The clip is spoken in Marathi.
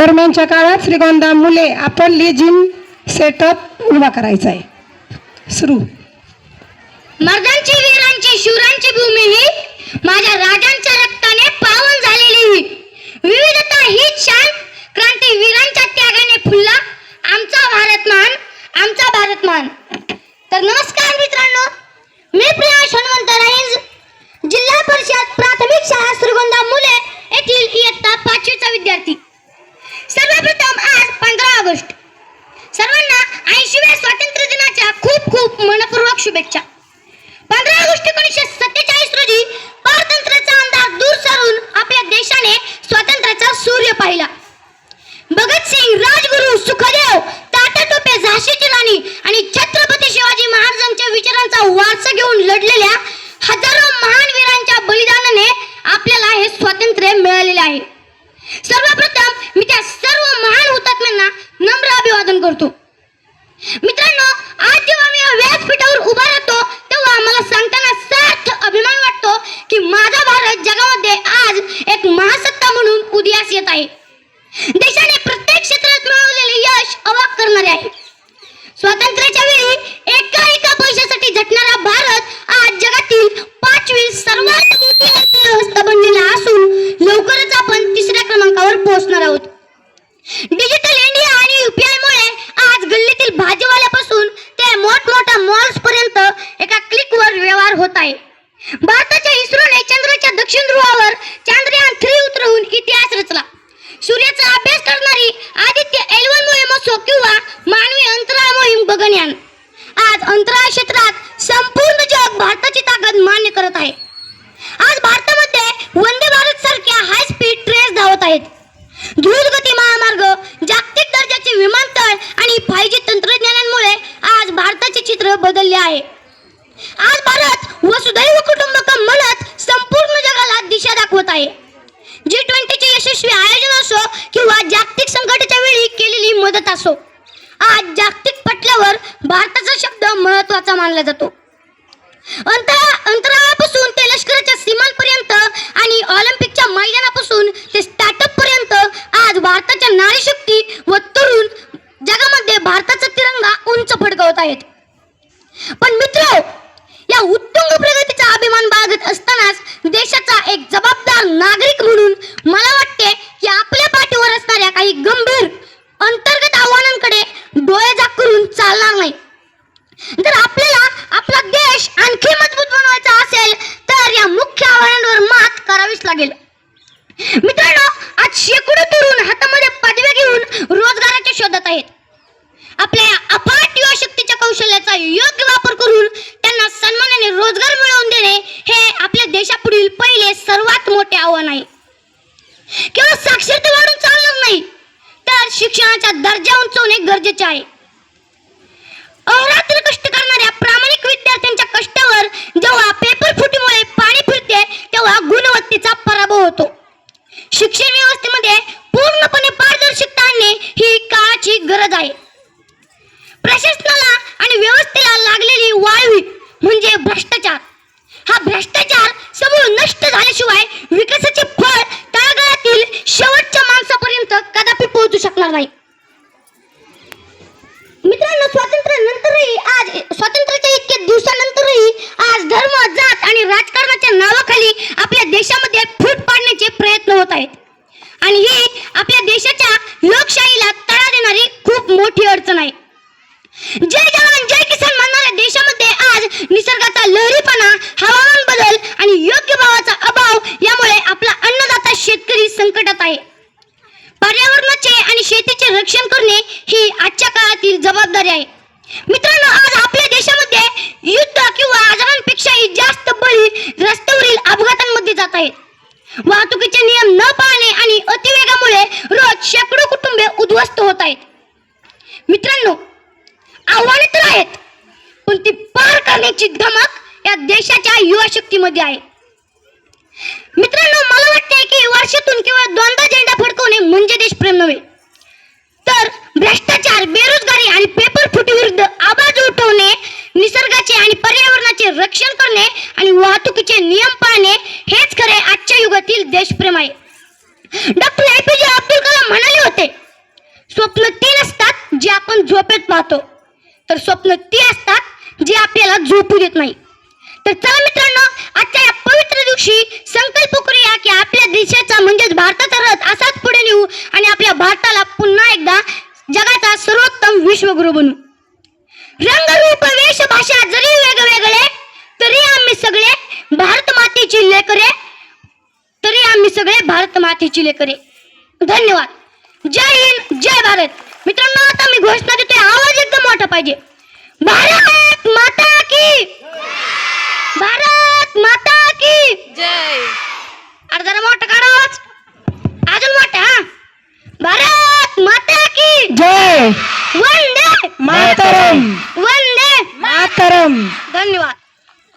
दरम्यानच्या काळात श्रीगोंदा मुले आपली जिम सेटअप उभा करायचा आहे. सुरू. मर्दांची वीरांची शूरांची भूमी ही माझ्या राजांच्या रक्ताने पावन झालेली ही विविधता ही शान क्रांती वीरांच्या त्यागाने फुलला आमचा भारत मान. तर नमस्कार मित्रांनो, मी प्रियांश हनुमंत राईंज, जिल्हा परिषद प्राथमिक शाळा श्रीगोंदा मुले येथील इयत्ता 5वीचा विद्यार्थी. सर्वप्रथम आज 15 ऑगस्ट, सर्वांना 80व्या स्वातंत्र्य दिनाच्या खूप खूप मनपूर्वक शुभेच्छा. 15 ऑगस्ट 1947 रोजी पारतंत्र्याचा अंधार दूर सारून आपल्या देशाने स्वातंत्र्याचा सूर्य पाहिला. भगतसिंग, राजगुरू, सुखदेव, टाटा टोपे, झाशीची राणी आणि छत्रपती शिवाजी महाराजांच्या विचारांचा वारसा घेऊन लढलेल्या हजारो महान वीरांच्या बलिदानाने आपल्याला हे स्वातंत्र्य मिळालेले आहे. सर्वप्रथम मी त्या सर्व महान हुतात्म्यांना नम्र अभिवादन करतो. मित्रांनो, आज जेव्हा मी व्यासपीठावर उभा राहतो तेव्हा मला सांगताना सार्थ अभिमान वाटतो की माझा भारत जगामध्ये आज एक महासत्ता म्हणून उदयास येत आहे. देशाने प्रत्येक क्षेत्रात मिळवलेले यश अवाक करणारे आहे. स्वातंत्र्याच्या वेळी एका पैशासाठी झटणारा भारत आज जगातील 5वी सर्वात मोठी अर्थव्यवस्था बनलेला असून लवकरच आपण 3ऱ्या क्रमांकावर पोहोचणार आहोत. डिजिटल इंडिया आणि UPI मुळे आज गल्लीतील भाजीवाल्यापासून ते मोठमोठ्या मॉल्स पर्यंत एका क्लिकवर व्यवहार होत आहे. भारताच्या इस्रोने चंद्राच्या दक्षिण ध्रुवावर चांद्रयान 3 उतरवून इतिहास रचला. सूर्याचा अभ्यास करणारी आदित्य L1 मोहीम असो किंवा मानवी अंतराळ मोहीम गगनयान, आज अंतराळ क्षेत्रात संपूर्ण जग भारताची ताकद मान्य करत आहे. आज भारतामध्ये वंदे भारत सारख्या हाय स्पीड ट्रेन्स धावत आहेत. द्रुतगती महामार्ग, जागतिक दर्जाचे विमानतळ आणि 5G तंत्रज्ञानामुळे आज भारताचे चित्र बदलले आहे. आज भारत वसुधैव कुटुंबकम म्हणत संपूर्ण जगाला दिशा दाखवत आहे. G20चे यशस्वी आयोजन असो किंवा जागतिक संकटाच्या वेळी केलेली मदत असो, आज जागतिक पटलावर भारताचा शब्द महत्त्वाचा मानला जातो. अंतराळापासून ते लष्कराच्या सीमांपर्यंत आणि ऑलिम्पिकच्या मैदानापासून ते स्टार्टअप पर्यंत आज भारताच्या नारी शक्ती व तरुण जगामध्ये भारताचा तिरंगा उंच फडकवत आहेत. पण मित्र, या उत्तुंग प्रगतीचा अभिमान बाळगत असतानाच देशाचा एक जबाबदार नागरिक म्हणून मला वाटते की आपल्या पाठीवर असणाऱ्या काही गंभीर अंतर्गत आव्हानांकडे डोळे झाकून चालणार नाही. जर आपल्याला आपला देश आणखी मजबूत बनवायचा असेल तर या मुख्य आव्हानांवर मात करावीच लागेल. मित्रांनो, आज शेकडो तरुण हातामध्ये पदव्या घेऊन रोजगाराच्या शोधात आहेत. आपल्या अफाट युवा शक्तीच्या कौशल्याचा योग्य वापर करून त्यांना सन्मानाने रोजगार मिळवून देणे हे आपल्या देशापुढील पहिले सर्वात मोठे आव्हान आहे. केवळ साक्षरता वाढून चालणार नाही, तर शिक्षणाचा दर्जा उंचावणे गरजेचे आहे. अहोरात्र कष्ट करणाऱ्या प्रामाणिक विद्यार्थ्यांच्या कष्टावर जेव्हा पेपर फुटीमुळे पाणी फिरते तेव्हा गुणवत्तेचा पराभव होतो. शिक्षण व्यवस्थेमध्ये पूर्णपणे पारदर्शकता आणणे ही काळाची गरज आहे. प्रशासनाला आणि व्यवस्थेला लागलेली वाळवी म्हणजे भ्रष्टाचार. हा भ्रष्टाचार समूळ नष्ट झाल्याशिवाय विकासाचे फळ तळागाळातील शेवटच्या माणसापर्यंत कदापि पोहोचू शकणार नाही. मित्रांनो, स्वातंत्र्याच्या इतक्या दिवसानंतरही आज धर्म, जात आणि राजकारणाच्या नावाखाली आपल्या देशामध्ये फूट पाडण्याचे प्रयत्न होत आहेत. आणि ही आपल्या देशाच्या लोकशाहीला तडा देणारी खूप मोठी अडचण आहे. जय जवान जय किसान म्हणणाऱ्या देशामध्ये आज निसर्गाचा लहरीपणा, हवामान बदल आणि योग्य भावाचा अभाव यामुळे आपला अन्नदाता शेतकरी संकटात आहे. पर्यावरणाचे आणि शेतीचे रक्षण करणे ही आजच्या काळातील जबाबदारी आहे. मित्रांनो, आज आपल्या देशामध्ये युद्ध किंवा आजारांपेक्षाही जास्त बळी रस्त्यावरील अपघातांमध्ये जात आहेत. वाहतुकीचे नियम न पाळणे आणि अतिवेगामुळे रोज शेकडो कुटुंबे उद्ध्वस्त होत आहेत. मित्रांनो, आव्हाने तर आहेत, पण ती पार करण्याची धमक या देशाच्या युवा शक्तीमध्ये आहे. मित्रांनो, मला वाटते की वर्षातून केवळ 2दा झेंडा फडकवणे म्हणजे देशप्रेम नव्हे, तर भ्रष्टाचार, बेरोजगारी आणि पेपर फुटी विरुद्ध आवाज उठवणे, निसर्गाचे आणि पर्यावरणाचे रक्षण करणे आणि वाहतुकीचे नियम पाळणे हेच खरे आजच्या युगातील देशप्रेम आहे. डॉक्टर APJ अब्दुल कलाम म्हणाले होते, स्वप्न ती नसतात जे आपण झोपेत पाहतो, तर स्वप्न ती असतात जे आपल्याला झोपू देत नाही. तर चला मित्रांनो, आजच्या या पवित्र दिवशी संकल्प करूया की आपल्या देशाचा म्हणजेच भारताचा रथ असाच पुढे नेऊ आणि आपल्या भारताला पुन्हा एकदा जगाचा सर्वोत्तम विश्वगुरू बनवू. रंग रूप वेश भाषा जरी वेगवेगळे, तरी आम्ही सगळे भारत मातेची लेकरे, भारत मातेची लेकरे. धन्यवाद. जय हिंद, जय भारत. मित्रांनो, आता मी घोषणा देतोय, आवाज एकदम मोठा पाहिजे. भारत माता की, भारत माता की जय. अरे जरा मोठा काढा आवाज, अजून मोठा. भारत माता की जय. वंदे मातरम. वंदे मातरम. धन्यवाद.